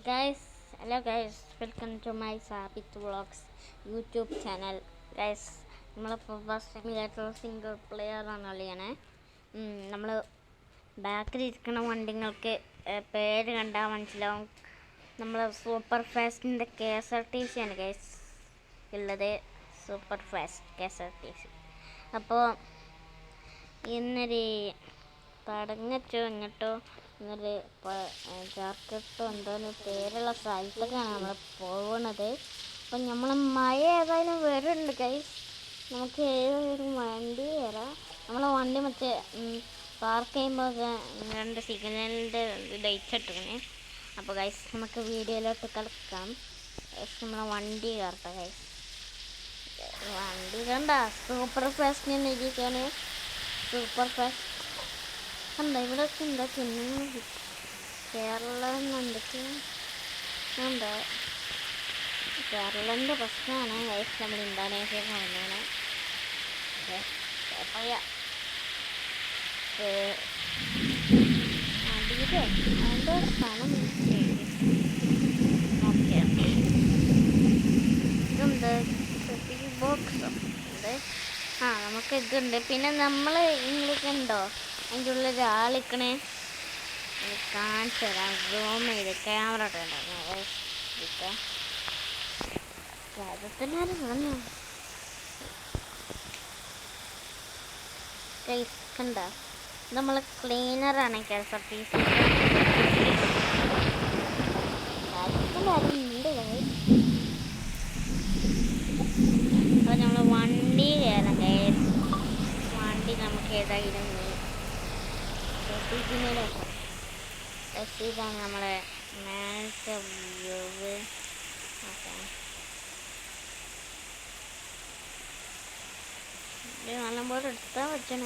Guys, hello guys, welcome to my Sabit Vlogs YouTube channel. Guys, നമ്മളിപ്പോൾ first ടൈമിലായിട്ടുള്ള single player ആണ് കളിയണേ. നമ്മൾ ബാക്കിലിരിക്കുന്ന വണ്ടിങ്ങൾക്ക് പേര് കണ്ടാൽ മനസ്സിലാവും. നമ്മൾ സൂപ്പർ ഫാസ്റ്റിൻ്റെ KSRTC ആണ് ഗൈസ് ഉള്ളത്. Super fast KSRTC. അപ്പോൾ ഇന്നൊരു തടങ്ങച്ചോ ഇങ്ങോട്ടോ എന്നൊരു ചാർക്കട്ടോ എന്തോന്ന് പേരുള്ള സ്ഥലത്തേക്കാണ് നമ്മൾ പോകുന്നത്. അപ്പം നമ്മൾ മഴ ഏതായാലും വരുന്നുണ്ട് ഗൈസ്. നമുക്ക് ഏതൊരു വണ്ടി വരാം. നമ്മളെ വണ്ടി മറ്റേ പാർക്ക് ചെയ്യുമ്പോൾ 2 സിഗ്നലിൻ്റെ ലൈറ്റ് ഇട്ടിങ്ങനെ. അപ്പോൾ ഗൈസ് നമുക്ക് വീഡിയോയിലോട്ട് കളിക്കാം. ഗൈസ് നമ്മളെ വണ്ടി കയറട്ടെ ഗൈസ്. വണ്ടി കണ്ട സൂപ്പർ ഫാസ്റ്റ് തന്നെ ഇരിക്കുകയാണ്. സൂപ്പർ ഫാസ്റ്റ് കണ്ട ഇവിടെയൊക്കെ എന്താ പിന്നെ കേരളം എന്തൊക്കെയുണ്ട്. കേരളത്തിൻ്റെ പ്രശ്നമാണ് ഗൈസ്. നമ്മൾ ഇന്തോനേഷ്യ പോകുന്നതാണ്. അതിൻ്റെ സ്ഥലം ഓക്കെ ഇതെന്ത് ബോക്സോ ഉണ്ട്. നമുക്ക് ഇതുണ്ട്. പിന്നെ നമ്മൾ ഇംഗ്ലീഷ് ഉണ്ടോ അതിൻ്റെ ഉള്ളിൽ ഒരാളിക്കണേ കാണിച്ചു തരാം. സൂം ചെയ്ത് ക്യാമറ ഇട്ടുണ്ടായിരുന്നു. രാജ്യത്തിനാരും പറഞ്ഞു കണ്ട നമ്മൾ ക്ലീനറാണ് KSRTC. രാജ്യത്തിനാരും ഉണ്ട്. അപ്പോൾ നമ്മൾ വണ്ടി കയറാം ഗൈസ്. വണ്ടി നമുക്ക് ഏതായാലും ഇതാണ് നമ്മളെ മേലത്തെ വ്യൂ. നല്ലപോലെ എടുത്താൽ വെച്ചാണ്.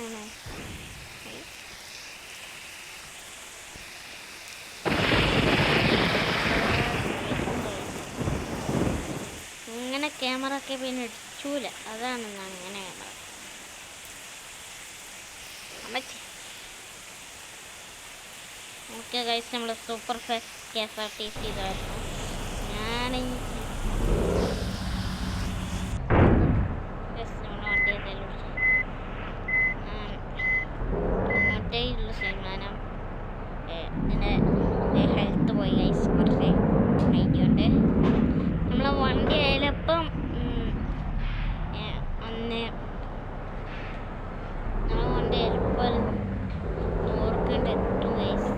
ഇങ്ങനെ ക്യാമറ ഒക്കെ പിന്നെ ഇടിച്ചൂല. അതാണ് അങ്ങനെ ക്യാമറ അമ്മച്ചി. ഓക്കെ ഗൈസ്, നമ്മൾ സൂപ്പർ ഫാസ്റ്റ് KSRTC ഇതായിരുന്നു. നമ്മളെ വണ്ടി ഏതായാലും അങ്ങോട്ടേയുള്ള ശതമാനം ഇതിൻ്റെ ഹെൽത്ത് പോയി ഗൈസ്. കുറച്ച് ഐഡിയ ഉണ്ട്. നമ്മളെ വണ്ടി ആയാലും ഇപ്പം നമ്മളെ വണ്ടി ആയാലും ഇപ്പോൾ 100 എത്തും ഗൈസ്.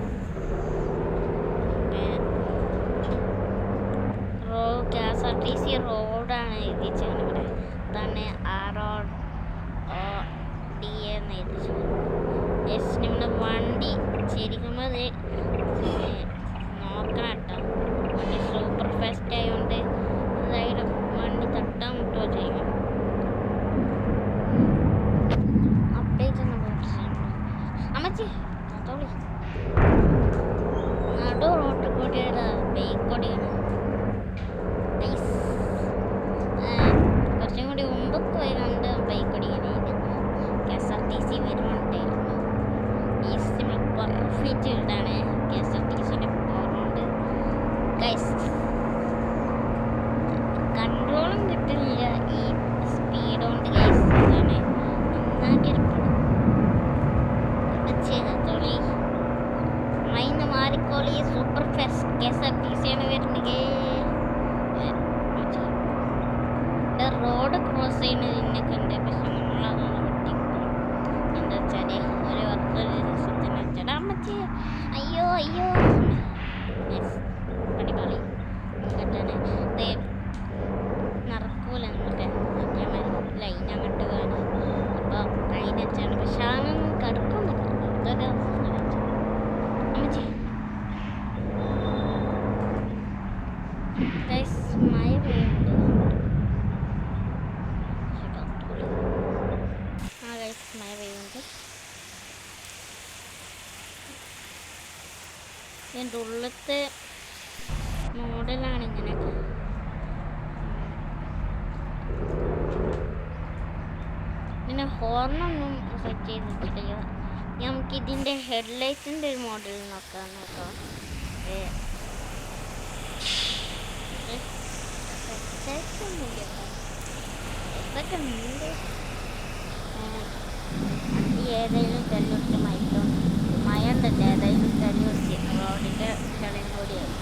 KSRTC റോഡാണ് എഴുതിച്ചത് ഇവിടെ. ഇതാണ് ROD എന്ന് എഴുതിച്ചത്. ജസ്റ്റ് നമ്മുടെ വണ്ടി ശരിക്കും അത് നോക്കണം കേട്ടോ. വണ്ടി സൂപ്പർ ഫാസ്റ്റ് ആയതുകൊണ്ട് അതായത് വണ്ടി തട്ടാൻ മുട്ടുകയോ ചെയ്യും. അപ്ഡേറ്റ് ഒന്നും അമ്മച്ചി അതോളി നടു റോട്ടിൽ കൂടിയാണ് ബൈക്ക് കൂടിയാണ്. കുറച്ചും കൂടി മുമ്പൊക്കെ പോയി കണ്ട് ബൈക്ക് ഓടിക്കാനായിരുന്നു. KSRTC വരുന്നുണ്ട്. പെർഫെക്റ്റ് ഇതാണ് KSRTCൻ്റെ പോകുന്നുണ്ട് ഗൈസ്. കൺട്രോളും കിട്ടുന്നില്ല ഈ സ്പീഡ് കൊണ്ട് ഗൈസ്. ഇതാണ് നന്നാക്കിയിരിക്കണം. ചെയ്തോളി മൈന്ന് മാറിക്കോളി. സൂപ്പർ ഫാസ്റ്റ് KSRTC ആണ് വരുന്നത്. റോഡ് ക്രോസ് ചെയ്യുന്നതിനൊക്കെ ഉണ്ട്. പക്ഷെ നമ്മളതൊന്ന് വെട്ടിക്കും. എന്താ വെച്ചാൽ ഒരു ദിവസത്തിന് വെച്ചാൽ അമ്മച്ചി അയ്യോ അടിപൊളി കേട്ടാണ്. നടക്കൂല നമുക്ക് ലൈൻ അങ്ങോട്ട് വേണം. അപ്പോൾ അതിന് വെച്ചാണ്. പക്ഷെ അതൊന്നും കിടക്കുന്നില്ല. അതൊരു അമ്മച്ചി ഗൈസ് മഴ പെയ്യുന്നുണ്ട്. മഴ പെയ്യുന്നുണ്ട്. ഇതിൻ്റെ ഉള്ളിലത്തെ മോഡലാണ് ഇങ്ങനെയൊക്കെ. പിന്നെ ഹോർണൊന്നും സെറ്റ് ചെയ്തിട്ടില്ല. നമുക്കിതിൻ്റെ ഹെഡ്ലൈറ്റിൻ്റെ ഒരു മോഡൽ നോക്കാം കേട്ടോ. മഴയൊക്കെ ഉണ്ട്. ഏതെങ്കിലും കല്ലുറിച്ച് മയത്തോണ്ട് മഴ ഉണ്ടല്ലോ, ഏതായാലും കല്ലുറിച്ച് റോഡിൻ്റെ ചളിയും കൂടിയായി.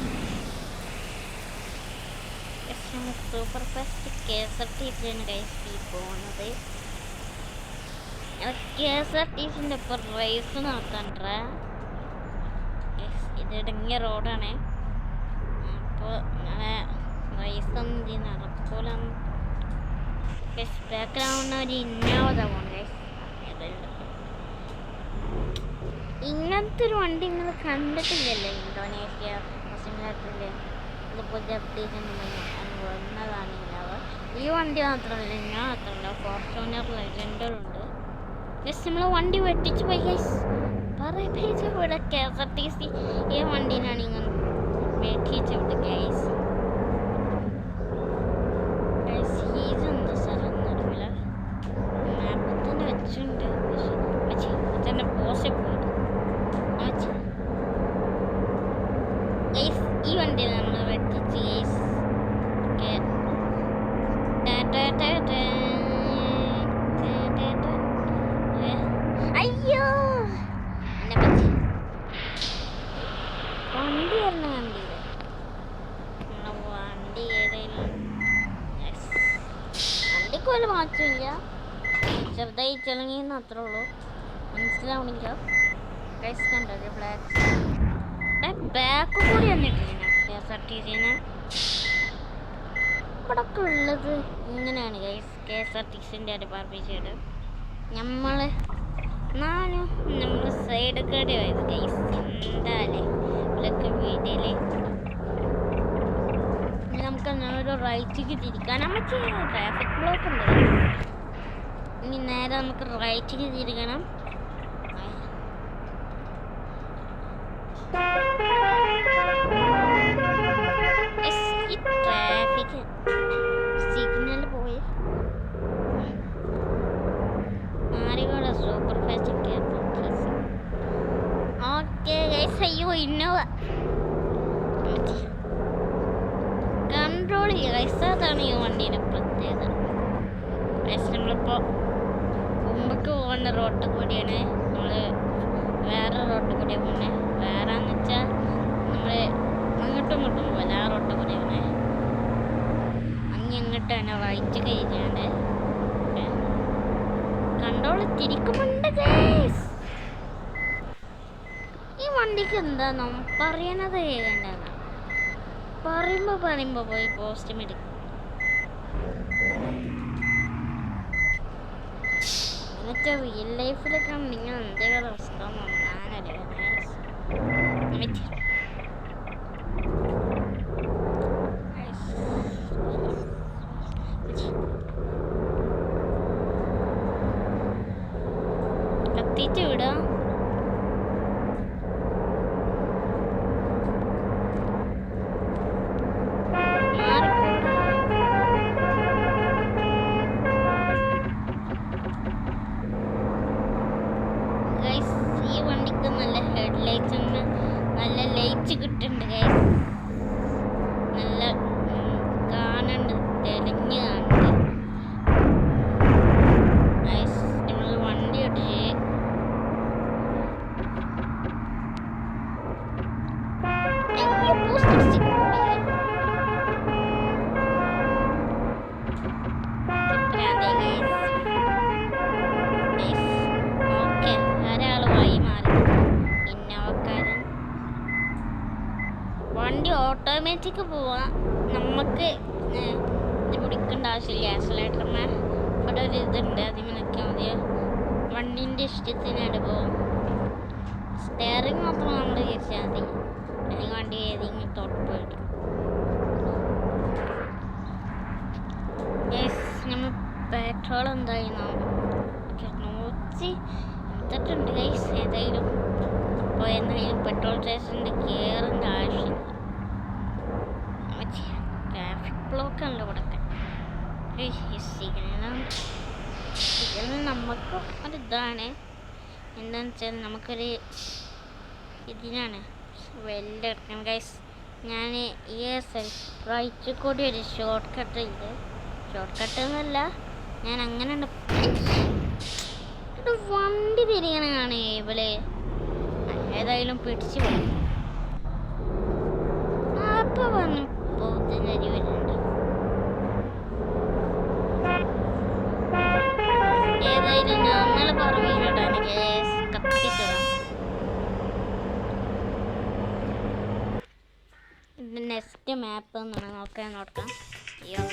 സൂപ്പർ ഫാസ്റ്റ് KSRTC പോകുന്നത്. KSRTCൻ്റെ ഒപ്പം റേസ് നടത്താൻട്രാ. ഇത് ഇടങ്ങിയ റോഡാണ്, അപ്പോൾ അങ്ങനെ റേസൊന്നും നടക്കൂല. ബാക്കിലാവുന്ന ഒരു ഇന്നോവ പോകണം. ഇങ്ങനത്തെ ഒരു വണ്ടി നിങ്ങൾ കണ്ടിട്ടില്ലല്ലോ ഇന്തോനേഷ്യ സിമുലേറ്ററിൽ. ഇതുപോലെ അപ്ഡേറ്റ് വന്നതാണ് ഇന്നോവ. ഈ വണ്ടി മാത്രമല്ല, ഞാൻ മാത്രമല്ല, ഫോർച്യൂണർ ലെജൻഡറുണ്ട്. ജസ്റ്റ് നമ്മൾ വണ്ടി വെട്ടിച്ച് പോയി ഗൈസ്. ഇവിടെ KSRTC ഈ വണ്ടീനാണ് ഇങ്ങനെ വെട്ടിച്ച് വിട്ട് ഗൈസ്. ഇതെന്താ സ്ഥലം എന്നറിയില്ല, മാപ്പിൽ തന്നെ വെച്ചിട്ടുണ്ട്. പക്ഷേ തന്നെ പോസ്റ്റ് പോയിട്ട് ഈ വണ്ടി നമ്മൾ വെട്ടിച്ച് ഗൈസ്. അയ്യോ എന്നെ പറ്റി വണ്ടി വരണ കണ്ടില്ല. നമ്മളെ വണ്ടി ഏതെങ്കിലും വണ്ടിക്ക് വല്ല മാറ്റമില്ല, ചെറുതായി ചിളങ്ങിയെന്ന് അത്രേ ഉള്ളൂ. മനസ്സിലാവണില്ല ഗൈസ്. കണ്ടത് ബാക്ക് കൂടി വന്നിട്ടില്ല KSRTCന്. ഇവിടൊക്കെ ഉള്ളത് ഇങ്ങനെയാണ് ഗൈസ്. KSRTCൻ്റെ ഒരു പാർപ്പിച്ചത് നമ്മൾ സൈഡ് കടി ആയത് ഗൈസ്. എന്തായാലേ ഇവിടെയൊക്കെ വീട്ടില് നമുക്ക് ഒരു റൈറ്റിക്ക് തിരിക്കാൻ നമുക്ക് ട്രാഫിക് ബ്ലോക്ക് ഉണ്ട്. ഇനി നേരെ നമുക്ക് റൈറ്റിക്ക് തിരിക്കണം. ഈ ട്രാഫിക് സിഗ്നൽ പോയി മാറിവിടെ സൂപ്പർ ഫാസ്റ്റ് ഓക്കെ ഗൈസ്. അയ്യോ ഇന്നോവ കൺട്രോൾ ചെയ്യുക ഗൈസ്, അതാണ് ഈ വണ്ടീൻ്റെ പ്രത്യേകത. ഗൈസ് നമ്മളിപ്പോൾ മുമ്പക്ക് പോകുന്ന റോഡ് കൂടിയാണ്, നമ്മൾ വേറെ റോഡ് കൂടിയാണ് പോകുന്നത്. വേറെ എന്ന് വെച്ചാൽ നമ്മൾ അങ്ങോട്ടും ഇങ്ങോട്ടും പോകില്ല, ആ റോഡ് കൂടിയാണ്. അങ്ങോട്ടാണ് റൈറ്റ് കഴിഞ്ഞാണ്. കൺട്രോൾ തിരിക്കുന്നുണ്ട് ഗൈസ്. ഈ വണ്ടിക്ക് എന്താണോ പറയണത് കേൾക്കേണ്ടതാണ്. പറയുമ്പോൾ പോയി പോസ്റ്റ് മേടിക്കും. എന്നിട്ട് റിയൽ ലൈഫിലൊക്കെ നിങ്ങൾ എന്തെങ്കിലും അവസ്ഥ ഞാനറിയാം. കത്തിയിട്ട് വിടാം. ഈ വണ്ടിക്ക് നല്ല ഹെഡ് ലൈറ്റ്സ് നല്ല ലൈറ്റ് കിട്ടുന്നുണ്ട് ഗൈസ്. നല്ല കാണുന്നുണ്ട്, തെളിഞ്ഞ് കാണുന്നുണ്ട് ഗൈസ്. നമ്മൾ വണ്ടി ഓടിച്ച് വണ്ടി ഓട്ടോമാറ്റിക് പോവാം. നമുക്ക് ഇത് പിടിക്കേണ്ട ആവശ്യമില്ല. ആക്സിലേറ്റർമേ ഇവിടെ ഒരു ഇതുണ്ട്, അതിന് നിൽക്കാൻ മതി. വണ്ടീൻ്റെ ഇഷ്ടത്തിനായിട്ട് പോകും. സ്റ്റെയറിങ് മാത്രം നമ്മൾ തിരിച്ചാൽ മതി, അല്ലെങ്കിൽ വണ്ടി ഏതെങ്കിലും തൊട്ട് പോയിട്ട്. നമ്മൾ പെട്രോൾ എന്തായിരുന്നു 180 ഗൈസ്. ഏതായാലും അപ്പോൾ എന്തെങ്കിലും പെട്രോൾ സ്റ്റേഷനിൽ കയറേണ്ട ആവശ്യമില്ല. ട്രാഫിക് ബ്ലോക്ക് ഉണ്ട് ഇവിടെയൊക്കെ. സിഗ്നൽ നമുക്ക് ഒരിതാണ്. എന്താണെന്ന് വെച്ചാൽ നമുക്കൊരു ഇതിനാണ് വെല്ലെടുക്കണം ഗൈസ്. ഞാൻ ഈ റൈറ്റ് കൂടി ഒരു ഷോർട്ട് കട്ട് ഉണ്ട്. ഷോർട്ട് കട്ട് എന്നല്ല, ഞാൻ അങ്ങനെ വണ്ടി തിരിയണാണ് ഇവള്. ഏതായാലും പിടിച്ചു പോയി. അപ്പൊ വന്നു പോത്തിന്റെ അരി വരുന്നുണ്ട്. ഏതായാലും നമ്മള് പറവിയിലിടാണ് കത്തിച്ചോളാം. ഇത് നെക്സ്റ്റ് മാപ്പ് നോക്കാം. അയ്യോ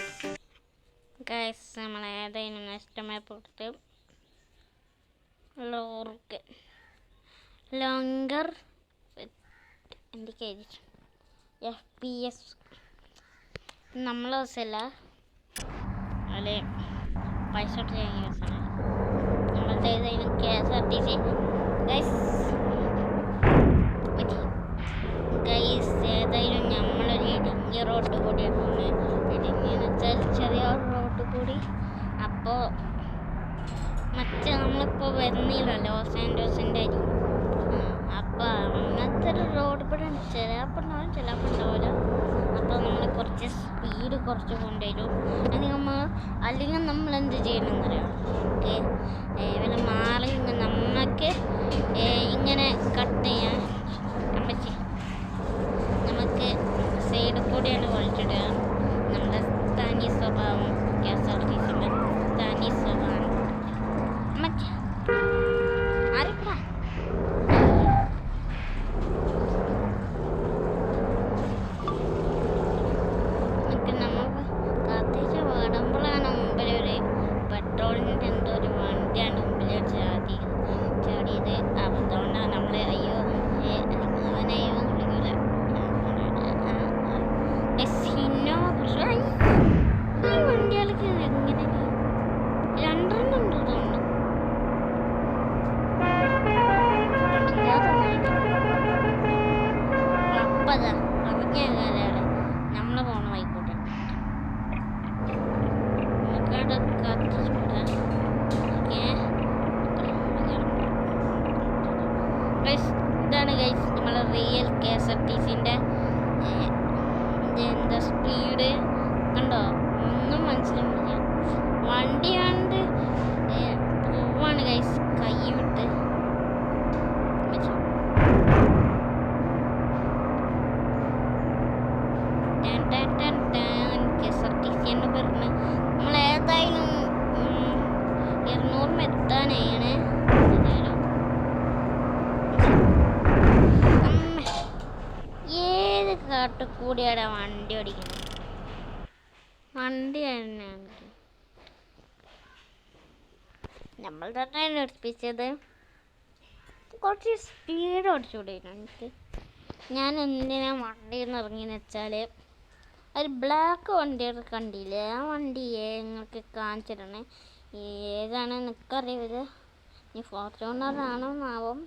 ഗൈസ്, നമ്മൾ ഏതായാലും നെക്സ്റ്റ് മാപ്പ് കൊടുത്ത് ലോങ്കർ ഇൻഡിക്കേറ്റ് FPS നമ്മളെ ദിവസമല്ല, അതിൽ പൈസ കൊടുത്ത് ചെയ്യാൻ ദിവസമാണ് നമ്മളത്തെ. ഏതായാലും KSRTC ഗൈസ് ഏതായാലും നമ്മളൊരു ഇടുങ്ങിയ റോഡ് കൂടിയാണ്. ഇടുങ്ങിയെന്ന് വെച്ചാൽ ചെറിയ റോഡ് കൂടി. അപ്പോൾ മറ്റേ നമ്മളിപ്പോൾ വരുന്നില്ല ലോസ് ആൻഡോസിൻ്റെ അരി. അപ്പോൾ അങ്ങനത്തെ ഒരു റോഡ് കൂടെ ചിലപ്പോൾ ഉണ്ടാവും, ചിലപ്പോൾ ഉണ്ടാവില്ല. അപ്പോൾ നമ്മൾ കുറച്ച് സ്പീഡ് കുറച്ച് കൊണ്ടുവരും. അല്ലെങ്കിൽ നമ്മൾ എന്ത് ചെയ്യണമെന്ന് അറിയാം. ഓക്കെ, ഇവനെ മാറി നമുക്ക് ഇങ്ങനെ കട്ട് ചെയ്യാൻ പറ്റി. നമുക്ക് സൈഡിൽ കൂടെയാണ് വലിച്ചിടുക. നമ്മുടെ തനി സ്വഭാവം KSRTCൻ്റെ തനി സ്വഭാവം. ആരപ്പാ നമ്മൾ കത്തിച്ച് വേടുമ്പോഴാണ് മുമ്പിൽ ഒരു പെട്രോളിൻ്റെ എന്തോ ഒരു വണ്ടിയാണ് മുമ്പിൽ ചാടിയത്. അതുകൊണ്ടാണ് നമ്മൾ അയ്യോ അവനെയോ വിളിക്കൂല. ഈ വണ്ടികൾക്ക് എങ്ങനെ രണ്ടെണ്ണം ഉണ്ട് തോന്നുന്നു. അപ്പതാ അവയ്ക്കാണ് നമ്മള് പോണ വൈക്കോട്ടെ. നമുക്കവിടെ കത്തിച്ചുകൂടാ. ഇതാണ് ഗൈസ് നമ്മളെ റിയൽ KSRTCൻ്റെ എന്താ സ്പീഡ് കണ്ടോ? ഒന്നും മനസ്സിലാവില്ല. വണ്ടി കണ്ട് പോവാണ് ഗൈസ്, കൈ വിട്ട്. KSRTC എന്ന് പറഞ്ഞ് നമ്മൾ ഏതായാലും 200 എത്താനാണ്. ഏത് കാട്ടുകൂടിയാണ് വണ്ടി ഓടിക്കുന്നത്? വണ്ടി തന്നെയാണ് നമ്മൾ തന്നെ എടുപ്പിച്ചത്. കുറച്ച് സ്പീഡ് ഓടിച്ചുകൂടെ എനിക്ക്? ഞാൻ എന്തിനാ വണ്ടിയിൽ നിന്ന് ഇറങ്ങിയെന്ന് വെച്ചാൽ ഒരു ബ്ലാക്ക് വണ്ടിയൊക്കെ കണ്ടില്ലേ? ആ വണ്ടിയെ നിങ്ങൾക്ക് കാണിച്ചിടണേ. ഏതാണ് എനിക്കറിയില്ല. ഈ ഫോർച്യൂണറാണോ എന്നാവും,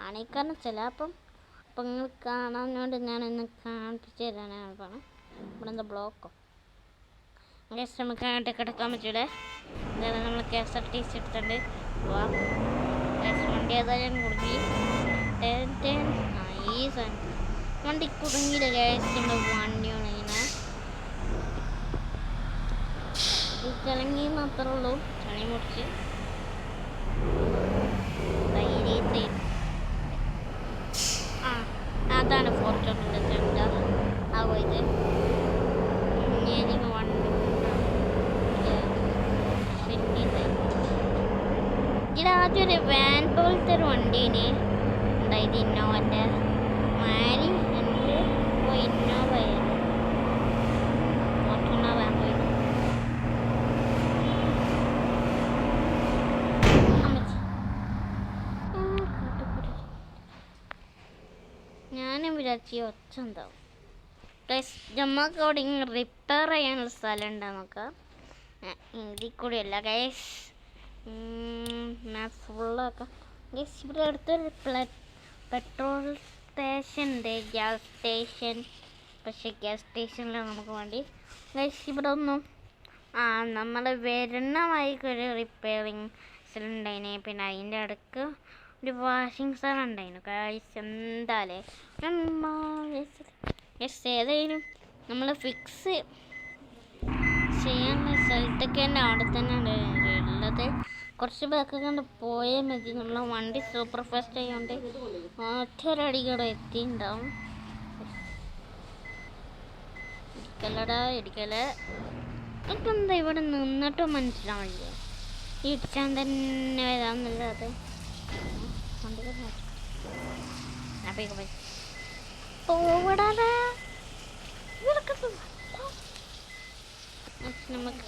ആണേക്കാരണം ചിലപ്പം. അപ്പം നിങ്ങൾ കാണാനോട് ഞാനൊന്ന് കാണിപ്പിച്ച് തരാനാണ് പറഞ്ഞത്. ഇവിടെ എന്താ ബ്ലോക്കോ? ഗൈസ് നമുക്ക് അങ്ങോട്ട് കിടക്കാൻ പറ്റൂലേ? എന്തായാലും നമ്മൾ KSRTC എടുത്തിട്ടുണ്ട്. വാ ഗൈസ്, വണ്ടി ഏതായാലും കുടുങ്ങി. ഈ വണ്ടി കുടുങ്ങിയില്ല ഗൈസ്. നമ്മുടെ വണ്ടിയാണ് ഇങ്ങനെ ചളങ്ങി മാത്രമേ ഉള്ളൂ. ചളി മുറിച്ച് ധൈര്യത്തിൽ. അതാണ് ഫോർച്യൂണറിൻ്റെ ചെണ്ട. ആ പോയത് എനിക്ക് വണ്ടി ഇതിലാദ്യം ഒരു വാൻ പോലത്തെ ഒരു വണ്ടീന് ഉണ്ടായത്. ഇന്നോവൻ്റെ മാരി എൻ്റെ ഇന്നോവ ഫോർച്യൂണർ വാൻ പോയി. ഞാനും വിചാരിച്ചു ഒച്ച ഉണ്ടാവും. നമുക്ക് അവിടെ ഇങ്ങനെ റിപ്പയർ ചെയ്യാനുള്ള സ്ഥലം ഉണ്ടാകും. നോക്കാം. ഇതിൽ കൂടിയല്ല ഗൈസ്, ഫുള്ളൊക്കെ ഗൈസ്. ഇവിടെ അടുത്തൊരു പെട്രോൾ സ്റ്റേഷൻ ഉണ്ട്, ഗ്യാസ് സ്റ്റേഷൻ. പക്ഷേ ഗ്യാസ് സ്റ്റേഷനിൽ നമുക്ക് വേണ്ടി ഗൈസ് ഇവിടെ ഒന്നും നമ്മൾ വരുന്ന വഴിക്ക് ഒരു റിപ്പയറിങ് സ്ഥലമുണ്ടായിന്. പിന്നെ അതിൻ്റെ അടുക്ക് ഒരു വാഷിംഗ് സ്ഥലം ഉണ്ടായിരുന്നു ഗൈസ്. എന്തായാലേ ഗൈസ് ഏതായാലും നമ്മൾ ഫിക്സ് ചെയ്യാനുള്ള സ്ഥലത്തൊക്കെ തന്നെ അവിടെ തന്നെ ഉള്ളത്. കുറച്ച് ബാക്ക് കണ്ട് പോയാൽ മതി. നമ്മളെ വണ്ടി സൂപ്പർ ഫാസ്റ്റ് ആയതുകൊണ്ട് ഒറ്റൊരടി കൂടെ എത്തിയിട്ടുണ്ടാവും. ഇടിക്കലടാ ഇടിക്കല. ഇപ്പം എന്താ ഇവിടെ നിന്നിട്ടും മനസ്സിലാവില്ലേ? ഇടിച്ചാൻ തന്നെ വരാമെന്നല്ലാതെ പോവടാ ഇവരൊക്കെ നമുക്ക്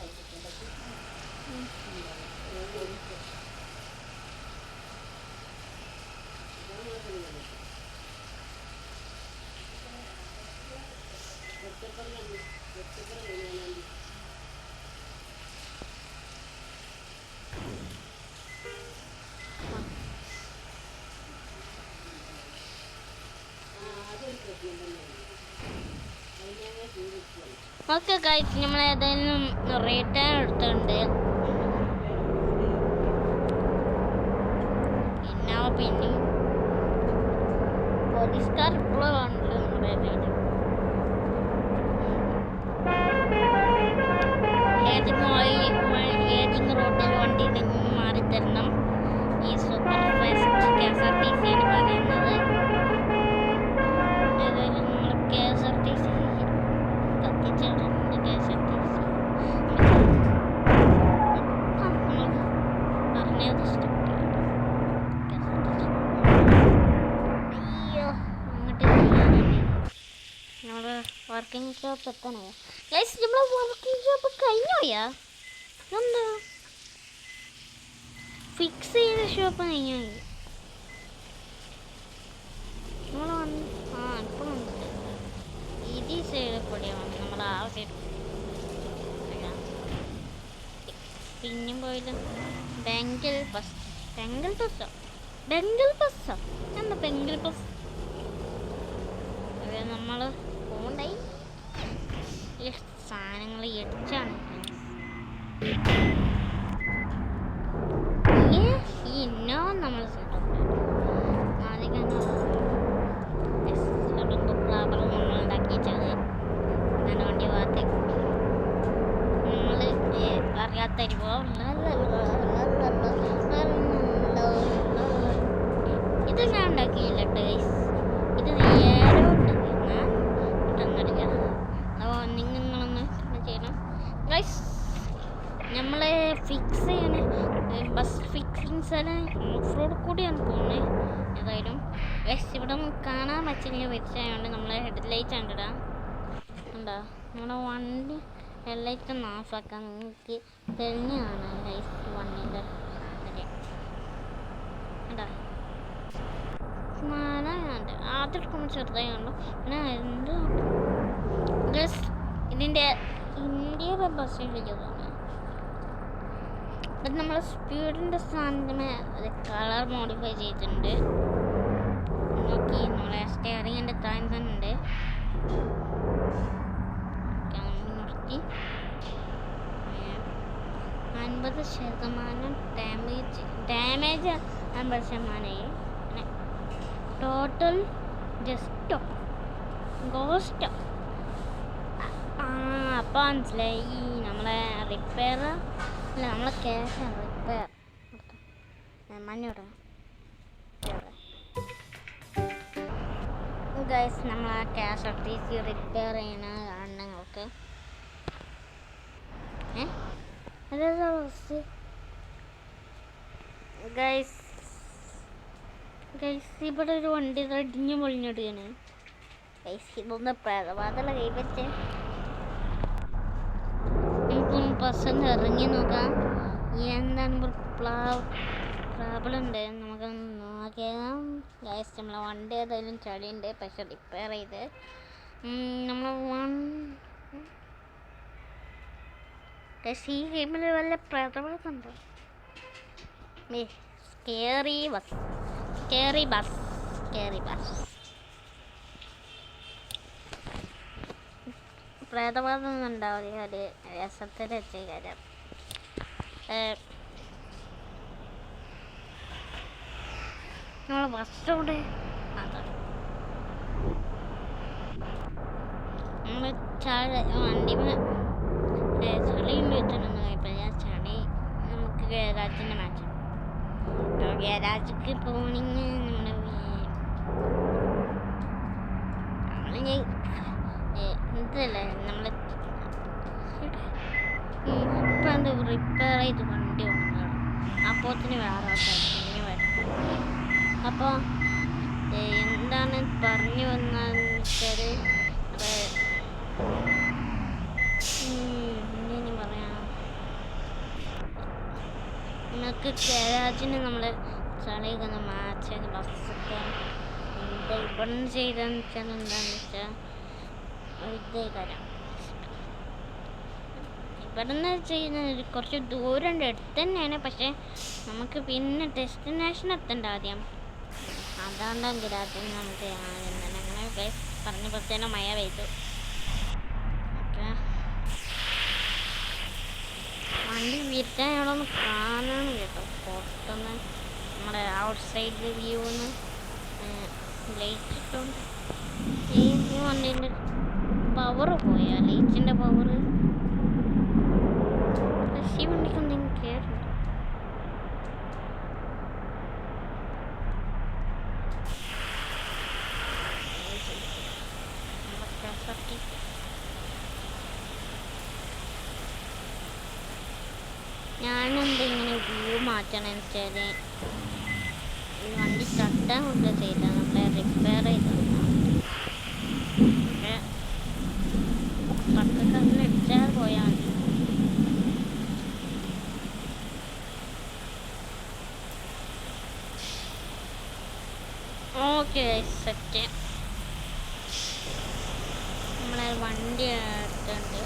ഓക്കെ ഗൈസ്, നമ്മൾ ഏതായാലും റിട്ടേൺ എടുത്തിട്ടുണ്ട്. പിന്നെ പോലീസുകാർ ഇപ്പോഴും ഉണ്ട് നമ്മുടെ ഏതെങ്കിലും റോഡിൽ വണ്ടി മാറി തരണം. ഈ സൂപ്പർ ഫാസ്റ്റ് KSRTC ആണ് പറയുന്നത്. ഏതായാലും നമ്മൾ KSRTC കത്തിച്ചിട്ടുണ്ട്. KSRTC പറഞ്ഞത് അയ്യോ അങ്ങോട്ട് നമ്മുടെ വർക്കിംഗ് ഷോപ്പ് എത്തണോ ഗൈസ്? നമ്മളെ വർക്കിംഗ് ഷോപ്പ് കഴിഞ്ഞോയാ? എന്താ ഫിക്സ് ചെയ്ത ഷോപ്പ് കഴിഞ്ഞോയി? നമ്മൾ ഇപ്പം ഈ സൈഡിൽ കൂടിയാണ് നമ്മൾ ആ സൈഡ്. പിന്നെയും പോയില്ല. ബംഗിൾ ബസ്സോ എന്താ ബംഗിൾ ബസ്? അതെ നമ്മൾ പോണ്ടായി ഈ സാധനങ്ങൾ ഇടിച്ചാണ്. ഇന്നോ നമ്മൾ നമ്മൾ ഉണ്ടാക്കിച്ചത് അങ്ങനെ വണ്ടി ഭാഗത്തേക്ക് നമ്മൾ അറിയാത്ത ഇത് ഞാൻ ഉണ്ടാക്കിയില്ല ഗൈസ്. ഇത് നേരെ ഉണ്ടാക്കിയെന്നറിയാം. അപ്പോൾ നിങ്ങളൊന്ന് ചെയ്യണം ഗൈസ്. നമ്മൾ ഫിക്സ് ചെയ്യണ ബസ് ഫിക്സിങ്സ് എല്ലാം ഓഫ് റോഡ് കൂടിയാണ് പോകുന്നത്. ഏതായാലും ഗൈസ് ഇവിടെ കാണാൻ പറ്റില്ല വെച്ചായതുകൊണ്ട് നമ്മൾ ഹെഡ് ലൈറ്റ് കണ്ടിടാം. ഉണ്ടോ നമ്മുടെ വണ്ടി ഹെഡ് ലൈറ്റ് ഒന്ന് ഓഫാക്കാം. നിങ്ങൾക്ക് തെളിഞ്ഞ് കാണാം ഗൈസ് വണ്ടീൻ്റെ ഉണ്ടോ? ആദ്യം എടുക്കുമ്പോൾ ചെറുതായി കണ്ടു. പിന്നെ എന്ത് ഗൈസ് ഇതിൻ്റെ ഇന്ത്യയുടെ ബസ് വലിയതാണ്. അത് നമ്മൾ സ്പീഡിൻ്റെ സ്ഥാനത്തിന് കളർ മോഡിഫൈ ചെയ്തിട്ടുണ്ട്. നോക്കി നമ്മളെ സ്റ്റെയറിങ്ങിൻ്റെ താഴെ തന്നെ ഉണ്ട്. നിർത്തി 50% ഡാമേജ് 50%. പിന്നെ ടോട്ടൽ ജസ്റ്റോ ഗോസ്റ്റോ അപ്പോൾ മനസ്സിലായി. ഈ നമ്മളെ റിപ്പയർ അല്ല, നമ്മളെ ക്യാഷാണ് റിപ്പയർ മഞ്ഞോടെ ഗൈസ്. നമ്മൾ ആ KSRTC റിപ്പയർ ചെയ്യണ കാണുന്നങ്ങൾക്ക് ഗൈസ് ഇവിടെ ഒരു വണ്ടി ഇടിഞ്ഞ് പൊളിഞ്ഞിടുകയാണ് ഗൈസ്. ഇതൊന്ന് പ്രേതവാദമുള്ള കൈപ്പറ്റേ നമുക്കൊന്ന് ബസ്സൊന്ന് ഇറങ്ങി നോക്കാം എന്താണ് പ്രോബ്ലം ഉണ്ട്. നമുക്കൊന്ന് നോക്കിയാൽ ഗൈസ് നമ്മളെ വണ്ടി ഏതായാലും ചളിയുണ്ട്, പക്ഷെ റിപ്പയർ ചെയ്ത് നമ്മൾ ഈ ഗെയിമിൽ വല്ല പ്രേതവാദമുണ്ടോ? സ്കേറി ബസ് പ്രേതവാദം ഒന്നും ഉണ്ടാവില്ല. ഒരു രസത്തിൽ വെച്ച കാര്യം. നമ്മളെ ബസ്സോടെ അതാണ് നമ്മൾ വണ്ടി ചളിയും വീഴ്ത്തണമെന്ന് കഴിപ്പില്ല. ചളി നമുക്ക് ഗരാജിൻ്റെ മാച്ച്. അപ്പോൾ ഗരാജിക്ക് പോകണമെങ്കിൽ ഇതല്ലേ നമ്മൾ ഇപ്പം എന്ത് റിപ്പയർ ചെയ്ത് വണ്ടി കൊണ്ടുവരണം. അപ്പോത്തിന് വേറെ ആൾക്കാർ വരും. അപ്പോൾ എന്താണ് പറഞ്ഞു വന്നതെന്ന് വെച്ചാൽ ഇനി പറയാം, നിങ്ങൾക്ക് ഗരാജിന് നമ്മൾ ചളിയൊക്കെ ഒന്ന് മാച്ച് ബസ്സൊക്കെ ഇവിടെ ചെയ്തതെന്ന് വെച്ചാൽ എന്താണെന്ന് വെച്ചാൽ ഇതേ കാര്യം ഇവിടുന്ന് ചെയ്യുന്ന കുറച്ച് ദൂരം അടുത്ത് തന്നെയാണ്. പക്ഷേ നമുക്ക് പിന്നെ ഡെസ്റ്റിനേഷൻ എത്തണ്ട ആദ്യം. അതുകൊണ്ടാണ് ഗരാജിന് നമുക്ക് അങ്ങനെ പറഞ്ഞപ്പോഴത്തേനും മഴ പെയ്തു. ഓക്കെ, വണ്ടി വിരിക്കാൻ ഞങ്ങളൊന്ന് കാണണം കേട്ടോ. പുറത്തുനിന്ന് നമ്മുടെ ഔട്ട് സൈഡ് വ്യൂന്ന് ലൈറ്റ് ഇട്ടുണ്ട്. ഈ വണ്ടീൻ്റെ പവർ പോയാ ലൈറ്റിൻ്റെ പവർ ഈ വണ്ടിക്ക് എന്തെങ്കിലും കേറുണ്ടോ? ഞാനെന്താ ഇങ്ങനെ വ്യൂ മാറ്റണമെന്ന് വെച്ചാൽ ഈ വണ്ടി തട്ടാൻ കൊണ്ട് ചെയ്താൽ നമ്മളെ റിപ്പയർ ചെയ്താണ്. പക്കക്കറിന് അടിച്ചാൽ പോയാൽ മതി. Okay set. നമ്മളെ വണ്ടി എടുത്തുണ്ട്.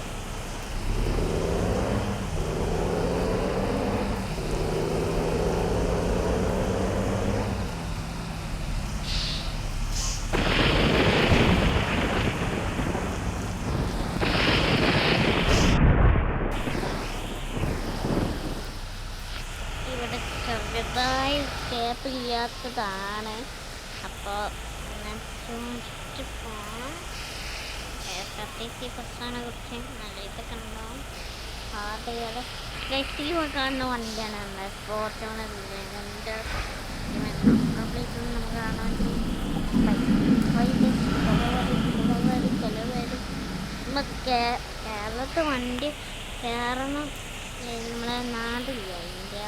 ഇവിടെ ചെറുതായി കേപ്പില്ലാത്തതാണ്. അപ്പോൾ പോകണം. KSRTC ബസ്സാണ്. കുറച്ച് നല്ല ഇതൊക്കെ ഉണ്ടാവും. ഹാർഡുകൾ ലൈറ്റിൽ കാണുന്ന വണ്ടിയാണ് നമ്മുടെ ഫോർച്യൂണർ. എൻ്റെ കംപ്ലീറ്റ് നമുക്ക് കാണാൻ ചിലവരും നമുക്ക് കേരളത്തിൽ വണ്ടി കയറണം. നമ്മളെ നാടില്ല ഇന്ത്യ,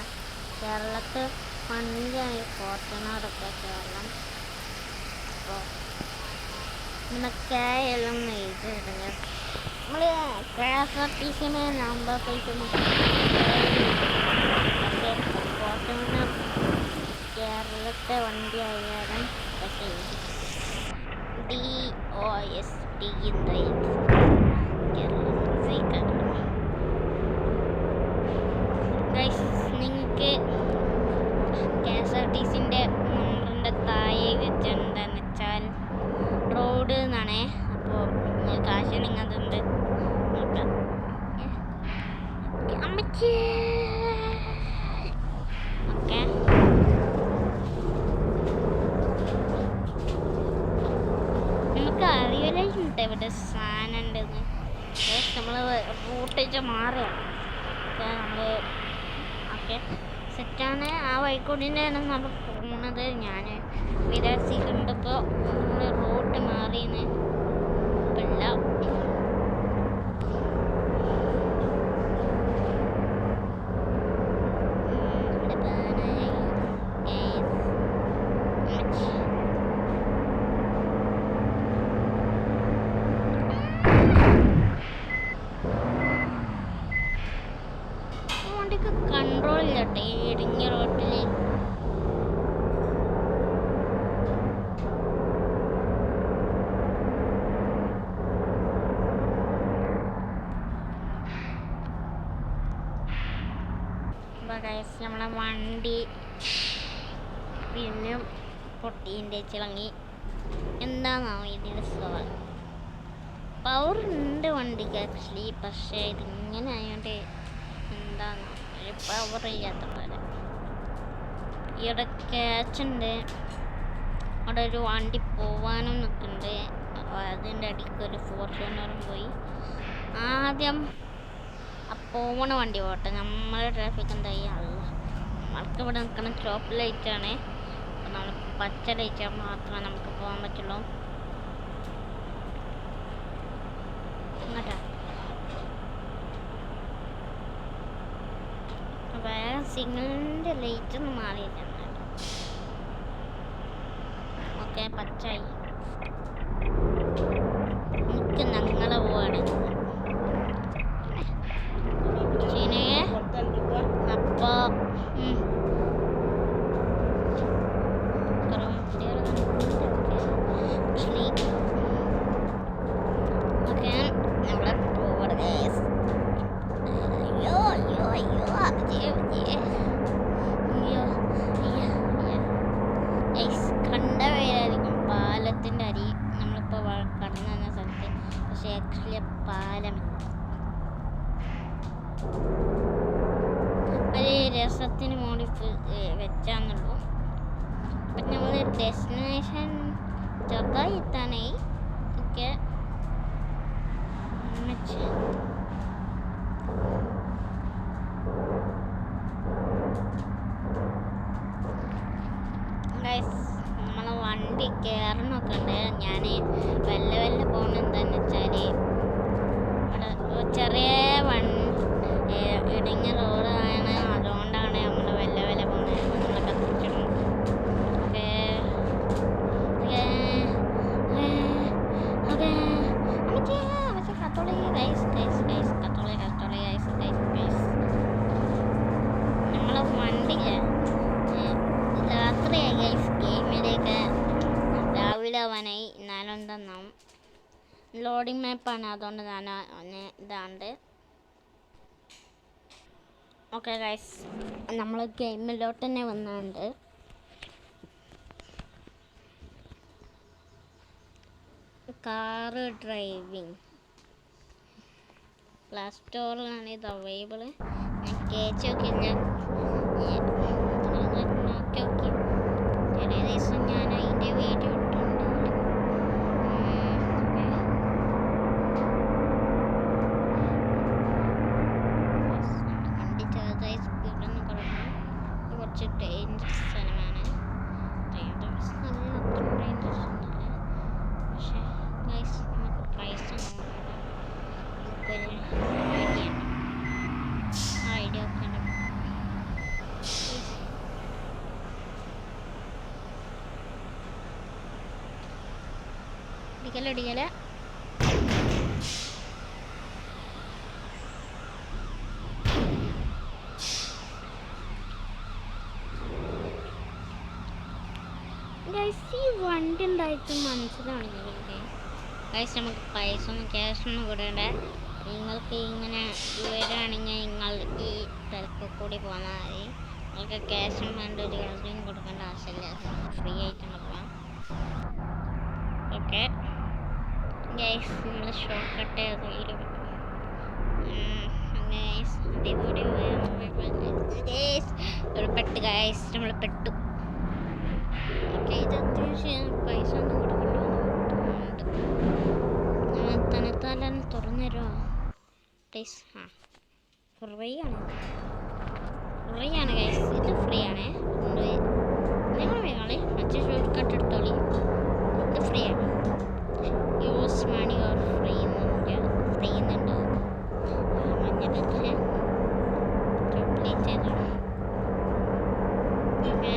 കേരളത്തിൽ വണ്ടിയായി ഫോർച്യൂണറൊക്കെ കേരളം. അപ്പോൾ എല്ലാം എഴുതിയിടുക. നമ്മൾ KSRTC നമ്പർ പ്ലേറ്റ് ഫോർച്യൂണർ കേരളത്തെ വണ്ടി ആയാലും പക്ഷേ DOST നിങ്ങൾക്ക് KSRTCൻ്റെ നമ്പറിൻ്റെ താഴെ വെച്ചിട്ടുണ്ടെന്ന് വെച്ചാൽ റോഡ് എന്നാണേ. അപ്പോൾ കാശ് നിങ്ങതുണ്ട് നോക്കാം. ഓക്കെ, നമുക്ക് അറിയില്ലുണ്ട് ഇവിടെ സാധനം ഉണ്ടെന്ന്. നമ്മൾ റൂട്ടേജ് മാറുകയാണ്. ഓക്കെ, നമ്മൾ ഓക്കെ സെറ്റാണ്. ആ വഴിക്കൂടിയാണ് നമ്മൾ പോകുന്നത്. ഞാൻ വിചാരിച്ചിട്ടുണ്ടപ്പോൾ നമ്മൾ റൂട്ട് മാറിയെന്ന് ഇല്ല. വണ്ടിക്ക് കൺട്രോൾ ഇല്ലട്ടെ ഈ ഇടുങ്ങിയ റോട്ടിൽ. നമ്മളെ വണ്ടി പിന്നെ പൊട്ടീൻ്റെ ചിളങ്ങി. എന്താണെന്നാവും ഇതിൻ്റെ സവാൽ. പവർ ഉണ്ട് വണ്ടിക്ക് ആക്ച്വലി, പക്ഷേ ഇതിങ്ങനെ ആയതുകൊണ്ട് എന്താണോ ഒരു പവർ ഇല്ലാത്ത പോലെ. ഇവിടെ ക്യാച്ചുണ്ട്. അവിടെ ഒരു വണ്ടി പോവാനും നിൽക്കുന്നുണ്ട്. അതിൻ്റെ അടിക്ക് ഒരു ഫോർച്യൂണറും പോയി. ആദ്യം പോണ വണ്ടി പോട്ടെ. നമ്മളെ ട്രാഫിക് എന്തായി അല്ല. നമ്മൾക്ക് ഇവിടെ നിൽക്കുന്ന സ്റ്റോപ്പ് ലൈറ്റാണ്. അപ്പോൾ നമ്മൾ പച്ച ലൈറ്റ് മാത്രമേ നമുക്ക് പോകാൻ പറ്റുള്ളൂ. അങ്ങോട്ടാ വേറെ സിഗ്നലിൻ്റെ ലൈറ്റ് ഒന്നും മാറിയില്ല. ഓക്കെ പച്ചായി എനിക്ക് ഞങ്ങളെ പോവാണ്. അപ്പോൾ കണ്ടവരായിരിക്കും പാലത്തിൻ്റെ അരി നമ്മളിപ്പോൾ കടന്നു വന്ന സ്ഥലത്ത്. പക്ഷേ ആക്ച്വലി പാലമില്ല. ഒരു രസത്തിന് മോഡി വെച്ചാന്നുള്ളൂ. അപ്പം നമ്മൾ ഡെസ്റ്റിനേഷൻ ചെറുതായി എത്താനായി. ഒക്കെ നമ്മളെ വണ്ടി കയറണമൊക്കെ ഉണ്ട്. ഞാൻ വെല്ല പോകുന്നത് എന്താണെന്ന് വെച്ചാൽ ഇവിടെ ചെറിയ ഇടുങ്ങിയ റോഡാണ്. അതുകൊണ്ടാണ് നമ്മൾ വെല്ല പോകുന്നത്. നമ്മൾ കത്തിച്ചിടും. നമ്മളെ വണ്ടി രാത്രിയായി ഗൈസ്. ഗെയിമിലേക്ക് രാവിലെ ആവാനായി. എന്നാലും എന്താന്നാവും ലോഡിങ് മാപ്പാണ്. അതുകൊണ്ട് ഞാൻ ഇതാണ്ട്. ഓക്കെ ഗൈസ്, നമ്മൾ ഗെയിമിലോട്ട് തന്നെ വന്നുണ്ട്. കാറ് ഡ്രൈവിംഗ് പ്ലേ സ്റ്റോറിലാണ് ഇത് അവൈലബിൾ. ഞാൻ കേച്ച് നോക്കി നോക്കി ചില ദിവസം ഞാൻ അതിൻ്റെ വീഡിയോ ഇട്ടുണ്ട്. വണ്ടി ചെറുതായി സ്പീഡൊന്നും കുറക്കണം. കുറച്ച് ഡേഞ്ചറസ് സ്ഥലമാണ്. ഡേഞ്ചറസ് പക്ഷേ ഗൈസ് നമുക്ക് പ്രൈസ് ഒന്നും നമുക്കൊരു ഐഡിയ ഒക്കെ ഉണ്ട്. ഇടിക്കല ഈ വണ്ടി ഉണ്ടായിട്ട് മനസ്സിലാണെങ്കിൽ ഗൈസ് നമുക്ക് പൈസ ഒന്നും ക്യാഷ് ഒന്നും കൂടേണ്ട. നിങ്ങൾക്ക് ഇങ്ങനെ വരികയാണെങ്കിൽ നിങ്ങൾ ഈ സ്ഥലത്ത് കൂടി പോന്നാൽ മതി. നിങ്ങൾക്ക് ക്യാഷും വേണ്ട, ഒരു കാര്യം കൊടുക്കേണ്ട ആവശ്യമില്ല. ഫ്രീ ആയിട്ട് പോകാം. ഓക്കെ ഗൈസ്, നമ്മൾ ഷോർട്ട് കട്ട് ചെയ്തെങ്കിലും പെട്ട് ഗൈസ്, നമ്മൾ പെട്ടു. ഓക്കെ, ഇത് അത്യാവശ്യം പൈസ ഒന്നും കൊടുക്കണ്ട. നമ്മൾ തനത്താലും തുറന്നു തരുമോ പ്ലീസ്? ഫ്രീ ആണ് ഗൈസ്, ഇത് ഫ്രീ ആണ്. നിങ്ങൾ വേങ്ങളെ മറ്റേ ഷോർട്ട് കട്ട് എടുത്തോളി. ഇത് ഫ്രീ ആണ്. യൂസ് മണി ഓർ ഫ്രീ എന്നുണ്ടോ മഞ്ഞപ്പൊക്കെ കംപ്ലീറ്റ് ചെയ്തോ. ഓക്കെ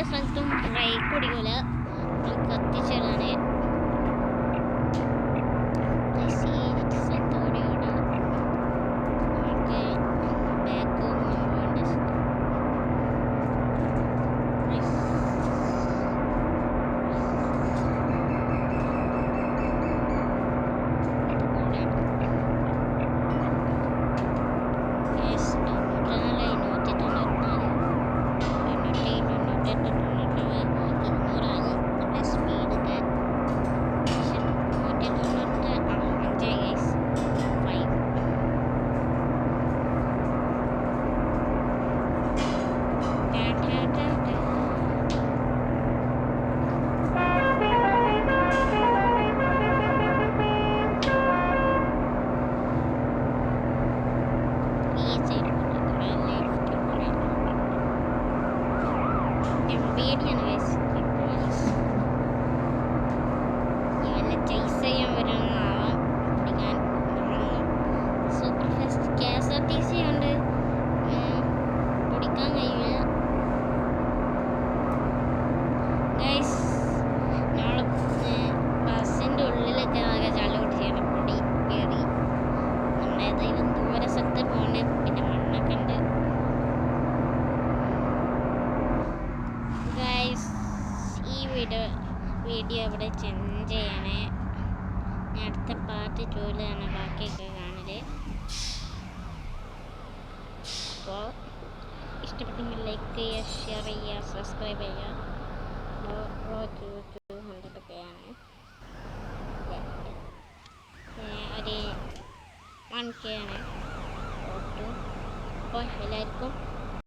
സ്ഥലത്തും ബ്രേക്ക് പിടിക്കൂല, കത്തിച്ചിടാണ്. നമുക്ക് വീഡിയോ ഇവിടെ ചെൻഡ് ചെയ്യണേ. ഞാൻ അടുത്ത പാർട്ട് 2-ലാണ് ബാക്കിയൊക്കെ കാണല്. അപ്പോൾ ഇഷ്ടപ്പെട്ടെങ്കിൽ ലൈക്ക് ചെയ്യുക, ഷെയർ ചെയ്യുക, സബ്സ്ക്രൈബ് ചെയ്യുക. റോഡ് 200K-ആണ്. ഒരു 1K-ആണ്. അപ്പോൾ എല്ലാവർക്കും